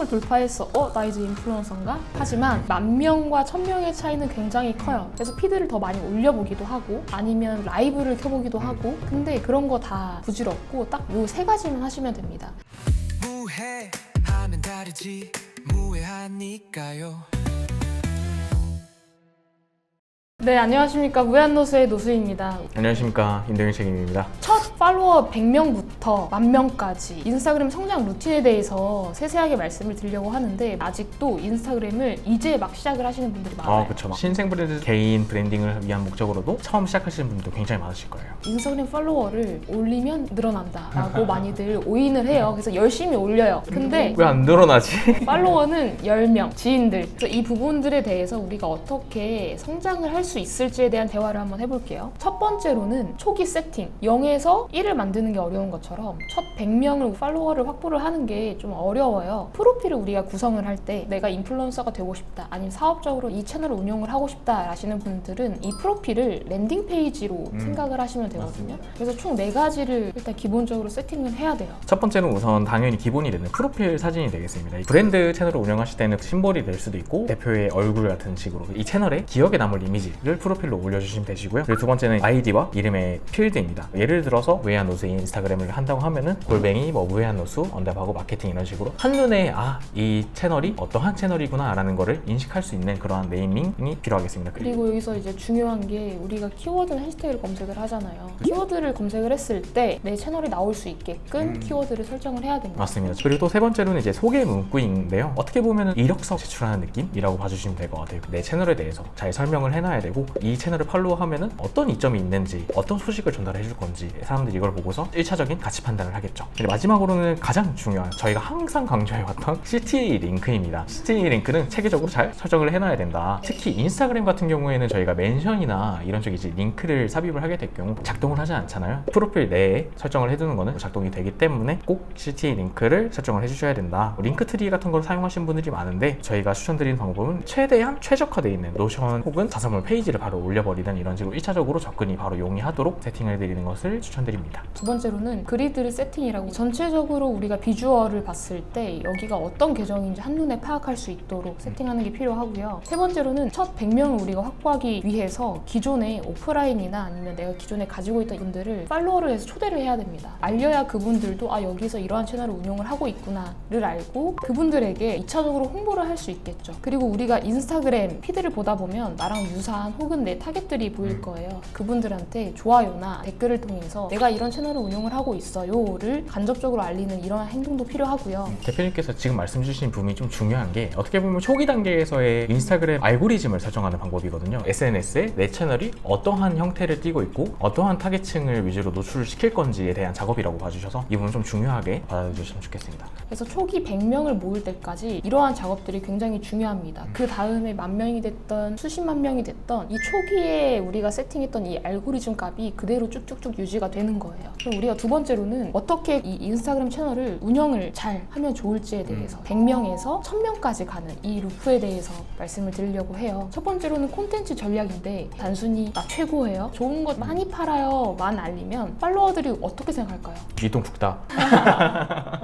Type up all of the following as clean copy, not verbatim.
1000명을 돌파했어. 나 이제 인플루언서인가? 하지만 10,000명과 1000명의 차이는 굉장히 커요. 그래서 피드를 더 많이 올려보기도 하고 아니면 라이브를 켜보기도 하고, 근데 그런 거 다 부질없고 딱 요 3가지만 하시면 됩니다. 무해하면 다르지 무해하니까요. 네, 안녕하십니까. 무한노수의 노수입니다. 안녕하십니까, 임동현 책임입니다. 첫 팔로워 100명부터 10,000명까지 인스타그램 성장 루틴에 대해서 세세하게 말씀을 드리려고 하는데, 아직도 인스타그램을 이제 막 시작을 하시는 분들이 많아요. 그렇죠. 신생 브랜드 개인 브랜딩을 위한 목적으로도 처음 시작하시는 분들도 굉장히 많으실 거예요. 인스타그램 팔로워를 올리면 늘어난다 라고 많이들 오인을 해요. 그래서 열심히 올려요. 근데 왜 안 늘어나지? 팔로워는 10명, 지인들. 그래서 이 부분들에 대해서 우리가 어떻게 성장을 할 수 있을지에 대한 대화를 한번 해볼게요. 첫 번째로는 초기 세팅. 0에서 1을 만드는 게 어려운 것처럼 첫 100명을 팔로워를 확보를 하는 게 좀 어려워요. 프로필을 우리가 구성을 할 때 내가 인플루언서가 되고 싶다, 아니면 사업적으로 이 채널을 운영을 하고 싶다 하시는 분들은 이 프로필을 랜딩 페이지로 생각을 하시면 되거든요. 그래서 총 4가지를 일단 기본적으로 세팅을 해야 돼요. 첫 번째는 우선 당연히 기본이 되는 프로필 사진이 되겠습니다. 브랜드 채널을 운영하실 때는 심볼이 될 수도 있고 대표의 얼굴 같은 식으로 이 채널에 기억에 남을 이미지를 프로필로 올려주시면 되시고요. 그리고 두 번째는 아이디와 이름의 필드입니다. 예를 들어서 무해한노수 인스타그램을 한다고 하면은 골뱅이 무해한노수 언더바고 마케팅 이런 식으로 한눈에 이 채널이 어떠한 채널이구나 라는 거를 인식할 수 있는 그러한 네이밍이 필요하겠습니다. 그리고 여기서 이제 중요한 게, 우리가 키워드나 해시태그를 검색을 하잖아요. 키워드를 검색을 했을 때 내 채널이 나올 수 있게끔 키워드를 설정을 해야 됩니다. 맞습니다. 그리고 또 세 번째로는 이제 소개 문구인데요. 어떻게 보면 이력서 제출하는 느낌이라고 봐주시면 될 것 같아요. 내 채널에 대해서 잘 설명을 해놔야 되고, 이 채널을 팔로우하면은 어떤 이점이 있는지, 어떤 소식을 전달해 줄 건지 사람들이 이걸 보고서 1차적인 가치 판단을 하겠죠. 그리고 마지막으로는 가장 중요한, 저희가 항상 강조해왔던 CTA 링크입니다. CTA 링크는 체계적으로 잘 설정을 해놔야 된다. 특히 인스타그램 같은 경우에는 저희가 멘션이나 이런 쪽에 이제 링크를 삽입을 하게 될 경우 작동을 하지 않잖아요. 프로필 내에 설정을 해두는 거는 작동이 되기 때문에 꼭 CTA 링크를 설정을 해주셔야 된다. 링크 트리 같은 걸 사용하시는 분들이 많은데, 저희가 추천드리는 방법은 최대한 최적화되어 있는 노션 혹은 자사몰 페이지를 바로 올려버리는 이런 식으로 1차적으로 접근이 바로 용이하도록 세팅을 해드리는 것을 추천드립니다. 두 번째로는 그리드 세팅이라고, 전체적으로 우리가 비주얼을 봤을 때 여기가 어떤 계정인지 한눈에 파악할 수 있도록 세팅하는 게 필요하고요. 세 번째로는 첫 100명을 우리가 확보하기 위해서 기존에 오프라인이나 아니면 내가 기존에 가지고 있던 분들을 팔로워를 해서 초대를 해야 됩니다. 알려야 그분들도 여기서 이러한 채널을 운영을 하고 있구나를 알고 그분들에게 2차적으로 홍보를 할 수 있겠죠. 그리고 우리가 인스타그램 피드를 보다 보면 나랑 유사한 혹은 내 타겟들이 보일 거예요. 그분들한테 좋아요나 댓글을 통해서 내가 이런 채널을 운영을 하고 있어요를 간접적으로 알리는 이러한 행동도 필요하고요. 대표님께서 지금 말씀 주신 부분이 좀 중요한 게, 어떻게 보면 초기 단계에서의 인스타그램 알고리즘을 설정하는 방법이거든요. SNS에 내 채널이 어떠한 형태를 띠고 있고 어떠한 타겟층을 위주로 노출을 시킬 건지에 대한 작업이라고 봐주셔서 이 부분 좀 중요하게 받아주시면 좋겠습니다. 그래서 초기 100명을 모을 때까지 이러한 작업들이 굉장히 중요합니다. 그 다음에 10,000명이 됐던 수십만 명이 됐던 이 초기에 우리가 세팅했던 이 알고리즘 값이 그대로 쭉쭉쭉 유지가 되는 거예요. 그럼 우리가 두 번째로는 어떻게 이 인스타그램 채널을 운영을 잘 하면 좋을지에 대해서 100명에서 1000명까지 가는 이 루프에 대해서 말씀을 드리려고 해요. 첫 번째로는 콘텐츠 전략인데, 단순히 나 최고예요, 좋은 것 많이 팔아요 만 알리면 팔로워들이 어떻게 생각할까요? 이동국다.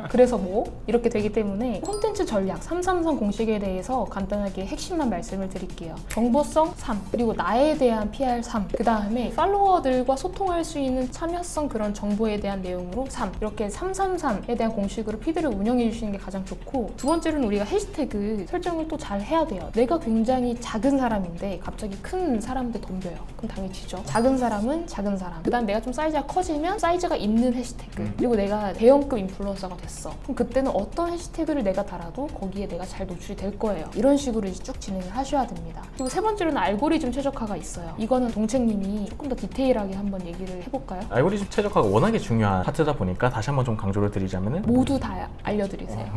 그래서 뭐? 이렇게 되기 때문에 콘텐츠 전략 333 공식에 대해서 간단하게 핵심만 말씀을 드릴게요. 정보성 3, 그리고 나에 대한 PR 3, 그 다음에 팔로워들과 소통할 수 있는 참여성, 그런 정보에 대한 내용으로 3, 이렇게 333에 대한 공식으로 피드를 운영해 주시는 게 가장 좋고, 두 번째로는 우리가 해시태그 설정을 또 잘 해야 돼요. 내가 굉장히 작은 사람인데 갑자기 큰 사람한테 덤벼요. 그럼 당연히 지죠. 작은 사람은 작은 사람, 그 다음 내가 좀 사이즈가 커지면 사이즈가 있는 해시태그, 그리고 내가 대형급 인플루언서가 됐어. 그럼 그때는 어떤 해시태그를 내가 달아도 거기에 내가 잘 노출이 될 거예요. 이런 식으로 이제 쭉 진행을 하셔야 됩니다. 그리고 세 번째로는 알고리즘 최적화가 있어요. 이거는 동책님이 조금 더 디테일하게 한번 얘기를 해볼까요? 알고리즘 최적화가 워낙에 중요한 파트다 보니까 다시 한번 좀 강조를 드리자면은, 모두 다 알려드리세요.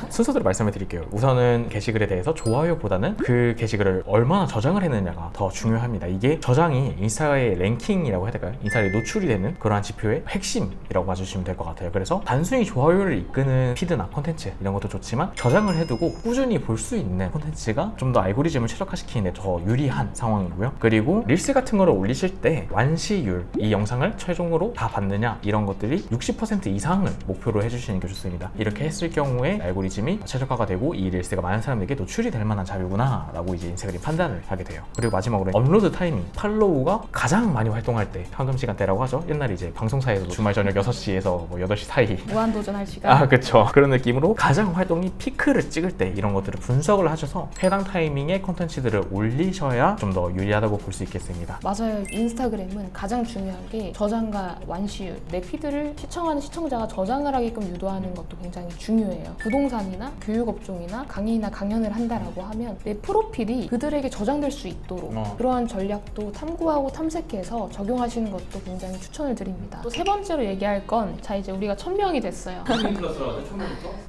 순서대로 말씀을 드릴게요. 우선은 게시글에 대해서 좋아요보다는 그 게시글을 얼마나 저장을 했느냐가 더 중요합니다. 이게 저장이 인스타의 랭킹이라고 해야 될까요? 인스타에 노출이 되는 그러한 지표의 핵심이라고 봐주시면 될 것 같아요. 그래서 단순히 좋아요를 이끄는 피드나 콘텐츠 이런 것도 좋지만, 저장을 해두고 꾸준히 볼 수 있는 콘텐츠가 좀 더 알고리즘을 최적화시키는 데 더 유리한 상황이고요. 그리고 릴스 같은 거를 올리실 때 완시율, 이 영상을 최종으로 다 받느냐 이런 것들이 60% 이상을 목표로 해주시는 게 좋습니다. 이렇게 했을 경우에 알고리즘이 최적화가 되고 이 릴스가 많은 사람에게 노출이 될 만한 자료구나 라고 이제 인스타그램 판단을 하게 돼요. 그리고 마지막으로 업로드 타이밍, 팔로우가 가장 많이 활동할 때 황금 시간대라고 하죠. 옛날에 이제 방송사에서도 주말 저녁 6시에서 뭐 8시 사이 무한도전할 시간. 그쵸. 그런 느낌으로 가장 활동이 피크를 찍을 때 이런 것들을 분석을 하셔서 해당 타이밍에 콘텐츠들을 올리셔야 좀 더 유리하다고 볼 수 있겠습니다. 맞아요. 인스타그램은 가장 중요한 게 저장과 완시율. 내 피드를 시청하는 시청자가 저장을 하게끔 유도하는 것도 굉장히 중요해요. 부동산이나 교육업종이나 강의나 강연을 한다라고 하면 내 프로필이 그들에게 저장될 수 있도록 그러한 전략도 탐구하고 탐색해서 적용하시는 것도 굉장히 추천을 드립니다. 또 세 번째로 얘기할 건 자 이제 우리가 1000명이 됐어요.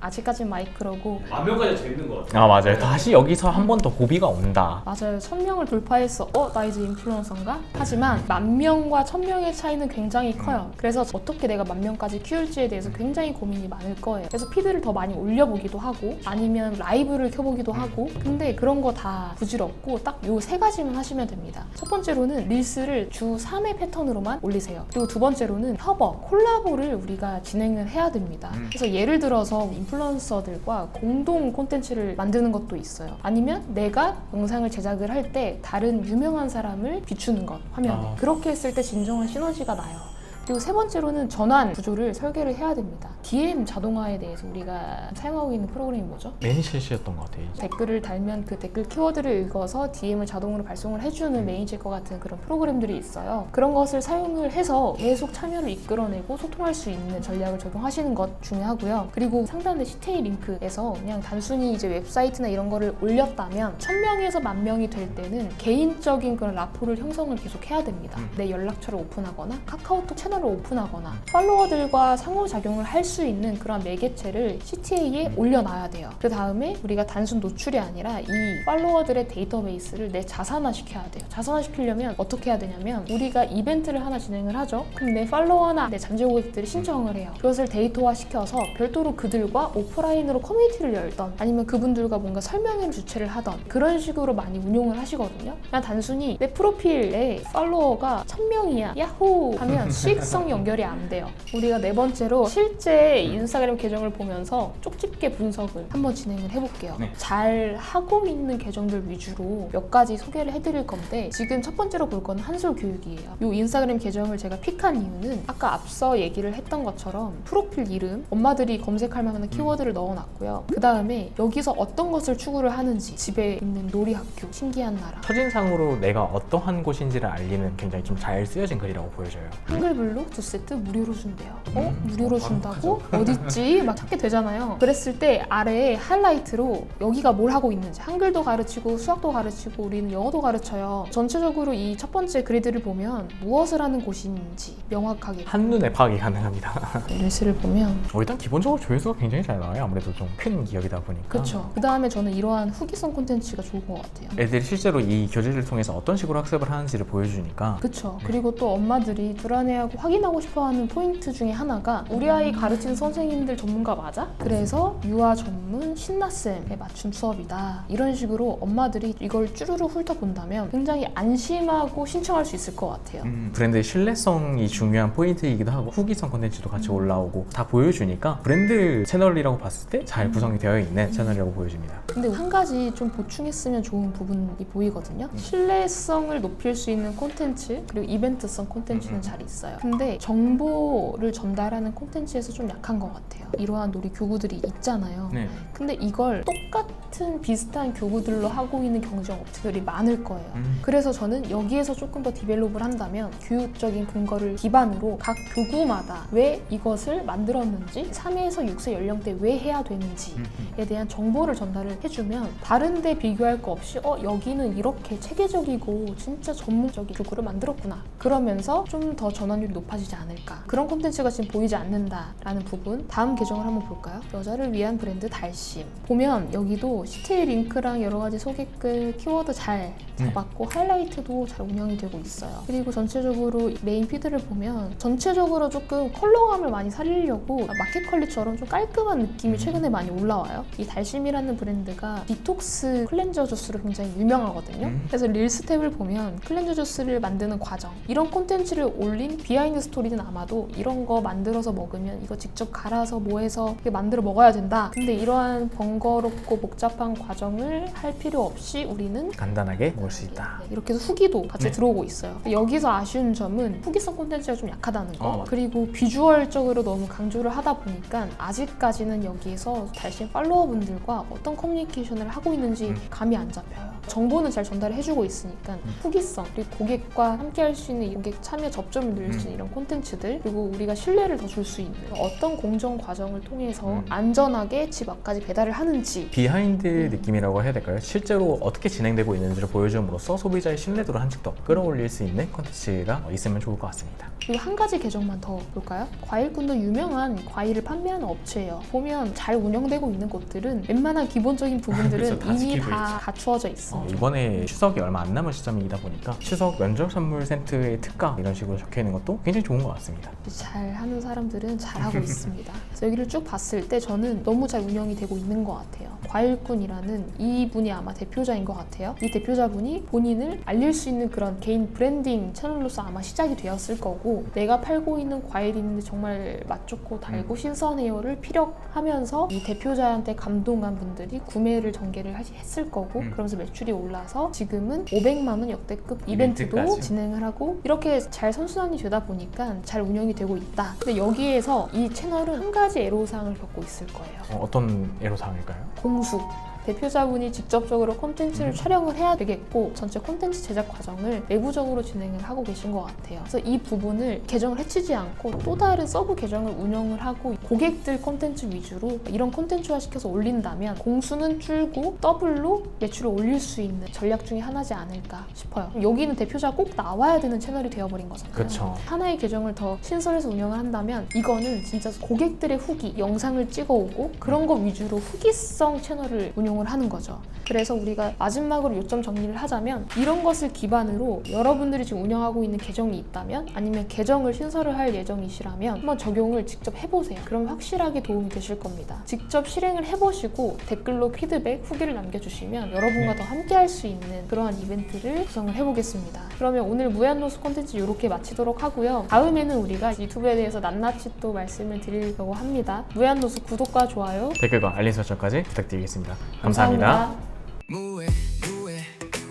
아직까지는 마이크로고 10,000명까지 재밌는 것 같아요. 맞아요. 다시 여기서 한 번 더 고비가 온다. 맞아요. 1000명을 돌파했어. 나 이제 인플루언서인가? 하지만 10,000명과 1000명의 차이는 굉장히 커요. 그래서 어떻게 내가 10,000명까지 키울지에 대해서 굉장히 고민이 많을 거예요. 그래서 피드를 더 많이 올려보기도 하고 아니면 라이브를 켜보기도 하고 근데 그런 거 다 부질없고 딱 요 세 가지만 하시면 됩니다. 첫 번째로는 릴스를 주 3회 패턴으로만 올리세요. 그리고 두 번째로는 협업, 콜라보를 우리가 진행을 해야 됩니다. 그래서 예를 들어서 인플루언서들과 공동 콘텐츠를 만드는 것도 있어요. 아니면 내가 영상을 제작을 할 때 다른 유명한 사람을 비추는 것 화면에 그렇게 했을 때 진정한 시너지가 나요. 그리고 세 번째로는 전환 구조를 설계를 해야 됩니다. DM 자동화에 대해서 우리가 사용하고 있는 프로그램이 뭐죠? 매니실시였던 것 같아요. 댓글을 달면 그 댓글 키워드를 읽어서 DM을 자동으로 발송을 해주는 메인질 것 같은 그런 프로그램들이 있어요. 그런 것을 사용을 해서 계속 참여를 이끌어내고 소통할 수 있는 전략을 적용하시는 것 중요하고요. 그리고 상단의 CTA 링크에서 그냥 단순히 이제 웹사이트나 이런 거를 올렸다면 1000명에서 10,000명이 될 때는 개인적인 그런 라포를 형성을 계속 해야 됩니다. 내 연락처를 오픈하거나 카카오톡 채널을 오픈하거나 팔로워들과 상호작용을 할 수 있는 그런 매개체를 CTA에 올려놔야 돼요. 그 다음에 우리가 단순 노출이 아니라 이 팔로워들의 데이터베이스를 내 자산화 시켜야 돼요. 자산화 시키려면 어떻게 해야 되냐면 우리가 이벤트를 하나 진행을 하죠. 그럼 내 팔로워나 내 잠재 고객들이 신청을 해요. 그것을 데이터화 시켜서 별도로 그들과 오프라인으로 커뮤니티를 열던 아니면 그분들과 뭔가 설명회를 주최를 하던 그런 식으로 많이 운용을 하시거든요. 그냥 단순히 내 프로필에 팔로워가 1000명이야 야호 하면 수익성 연결이 안 돼요. 우리가 네 번째로 실제 인스타그램 계정을 보면서 쪽집게 분석을 한번 진행을 해볼게요. 잘 하고 있는 계정들 위주로 몇 가지 소개를 해드릴 건데 지금 첫 번째로 볼 건 한솔 교육이에요. 이 인스타그램 계정을 제가 픽한 이유는 아까 앞서 얘기를 했던 것처럼 프로필 이름, 엄마들이 검색할 만한 키워드를 넣어놨고요. 그 다음에 여기서 어떤 것을 추구를 하는지 집에 있는 놀이학교, 신기한 나라 첫인상으로 내가 어떠한 곳인지를 알리는 굉장히 좀 잘 쓰여진 글이라고 보여져요. 한글블로 2세트 무료로 준대요. 무료로 준다고? 어딨지? 막 찾게 되잖아요. 그랬을 때 아래에 하이라이트로 여기가 뭘 하고 있는지 한글도 가르치고 수학도 가르치고 우리는 영어도 가르쳐요. 전체적으로 이 첫 번째 그리드를 보면 무엇을 하는 곳인지 명확하게 한눈에 파악이 가능합니다. 릴스를 보면 일단 기본적으로 조회수가 굉장히 잘 나와요. 아무래도 좀 큰 기업이다 보니까. 그렇죠. 그 다음에 저는 이러한 후기성 콘텐츠가 좋은 것 같아요. 애들이 실제로 이 교재를 통해서 어떤 식으로 학습을 하는지를 보여주니까 그렇죠. 그리고 또 엄마들이 불안해하고 확인하고 싶어하는 포인트 중에 하나가 우리 아이 가르치는 선생님들 전문가 맞아? 그래서 유아 전문 신나쌤에 맞춘 수업이다. 이런 식으로 엄마들이 이걸 쭈루루 훑어본다면 굉장히 안심하고 신청할 수 있을 것 같아요. 브랜드의 신뢰성이 중요한 포인트이기도 하고 후기성 콘텐츠도 같이 올라오고 다 보여주니까 브랜드 채널이라고 봤을 때 잘 구성이 되어 있는 채널이라고 보여집니다. 근데 한 가지 좀 보충했으면 좋은 부분이 보이거든요. 신뢰성을 높일 수 있는 콘텐츠 그리고 이벤트성 콘텐츠는 잘 있어요. 근데 정보를 전달하는 콘텐츠에서 좀 약한 것 같아요. 이러한 우리 교구들이 있잖아요. 네. 근데 이걸 똑같은 비슷한 교구들로 하고 있는 경쟁 업체들이 많을 거예요. 그래서 저는 여기에서 조금 더 디벨롭을 한다면 교육적인 근거를 기반으로 각 교구마다 왜 이것을 만들었는지 3에서 6세 연령대 왜 해야 되는지에 대한 정보를 전달을 해주면 다른 데 비교할 거 없이 여기는 이렇게 체계적이고 진짜 전문적인 교구를 만들었구나. 그러면서 좀 더 전환율이 높아지지 않을까. 그런 콘텐츠가 지금 보이지 않는다라는 부분. 다음 계정을 한번 볼까요? 여자를 위한 브랜드 달심. 보면 여기도 CTA 링크랑 여러 가지 소개글, 키워드 잘 잡았고 하이라이트도 잘 운영이 되고 있어요. 그리고 전체적으로 메인 피드를 보면 전체적으로 조금 컬러감을 많이 살리려고 마켓컬리처럼 좀 깔끔한 느낌이 최근에 많이 올라와요. 이 달심이라는 브랜드가 디톡스 클렌저 주스로 굉장히 유명하거든요. 그래서 릴스 탭을 보면 클렌저 주스를 만드는 과정 이런 콘텐츠를 올린 비하인드 비하인드 스토리는 아마도 이런 거 만들어서 먹으면 이거 직접 갈아서 뭐 해서 이렇게 만들어 먹어야 된다. 근데 이러한 번거롭고 복잡한 과정을 할 필요 없이 우리는 간단하게 먹을 수 있다. 이렇게 해서 후기도 같이 네. 들어오고 있어요. 여기서 아쉬운 점은 후기성 콘텐츠가 좀 약하다는 거. 맞아요. 그리고 비주얼적으로 너무 강조를 하다 보니까 아직까지는 여기에서 달신 팔로워분들과 어떤 커뮤니케이션을 하고 있는지 감이 안 잡혀요. 정보는 잘 전달을 해주고 있으니까 후기성, 그리고 고객과 함께 할 수 있는 고객 참여 접점을 늘릴 수 있는 이런 콘텐츠들, 그리고 우리가 신뢰를 더 줄 수 있는 어떤 공정 과정을 통해서 안전하게 집 앞까지 배달을 하는지, 비하인드 느낌이라고 해야 될까요? 실제로 어떻게 진행되고 있는지를 보여줌으로써 소비자의 신뢰도를 한층 더 끌어올릴 수 있는 콘텐츠가 있으면 좋을 것 같습니다. 그리고 한 가지 계정만 더 볼까요? 과일꾼도 유명한 과일을 판매하는 업체예요. 보면 잘 운영되고 있는 곳들은 웬만한 기본적인 부분들은 그래서 다 이미 지키고 다 있죠. 갖추어져 있어. 이번에 추석이 얼마 안 남은 시점이다 보니까 추석 면접 선물 센트의 특가 이런 식으로 적혀 있는 것도 굉장히 좋은 것 같습니다. 잘하는 사람들은 잘하고 있습니다. 그래서 여기를 쭉 봤을 때 저는 너무 잘 운영이 되고 있는 것 같아요. 과일꾼이라는 이분이 아마 대표자인 것 같아요. 이 대표자분이 본인을 알릴 수 있는 그런 개인 브랜딩 채널로서 아마 시작이 되었을 거고, 내가 팔고 있는 과일이 있는데 정말 맛 좋고 달고 신선해요를 피력하면서 이 대표자한테 감동한 분들이 구매를 전개를 했을 거고, 그러면서 매출이 올라서 지금은 500만 원 역대급 이벤트도 이벤트까지. 진행을 하고 이렇게 잘 선순환이 되다 보니까 잘 운영이 되고 있다. 근데 여기에서 이 채널은 한 가지 애로사항을 겪고 있을 거예요. 어떤 애로사항일까요? 공수. 대표자분이 직접적으로 콘텐츠를 촬영을 해야 되겠고, 전체 콘텐츠 제작 과정을 내부적으로 진행을 하고 계신 것 같아요. 그래서 이 부분을 계정을 해치지 않고 또 다른 서브 계정을 운영을 하고 고객들 콘텐츠 위주로 이런 콘텐츠화 시켜서 올린다면 공수는 줄고 더블로 매출을 올릴 수 있는 전략 중에 하나지 않을까 싶어요. 여기는 대표자가 꼭 나와야 되는 채널이 되어버린 거잖아요. 그렇죠. 하나의 계정을 더 신설해서 운영을 한다면 이거는 진짜 고객들의 후기, 영상을 찍어오고 그런 거 위주로 후기성 채널을 운영을 하는 거죠. 그래서 우리가 마지막으로 요점 정리를 하자면, 이런 것을 기반으로 여러분들이 지금 운영하고 있는 계정이 있다면, 아니면 계정을 신설을 할 예정이시라면 한번 적용을 직접 해보세요. 그럼 확실하게 도움이 되실 겁니다. 직접 실행을 해보시고 댓글로 피드백, 후기를 남겨주시면 여러분과 더 함께 할 수 있는 그러한 이벤트를 구성을 해보겠습니다. 그러면 오늘 무한노수 콘텐츠 이렇게 마치도록 하고요. 다음에는 우리가 유튜브에 대해서 낱낱이 또 말씀을 드리려고 합니다. 무한노수 구독과 좋아요 댓글과 알림 설정까지 부탁드리겠습니다. 감사합니다.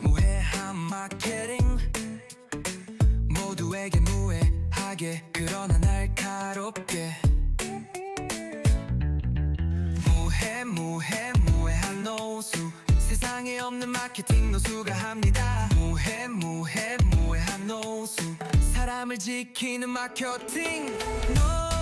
무해한 마케팅 모두에게 무해하게 그러나 날카롭게 무해한 노수 세상에 없는 마케팅 노수가 합니다. 무해한 노수 사람을 지키는 마케팅 노수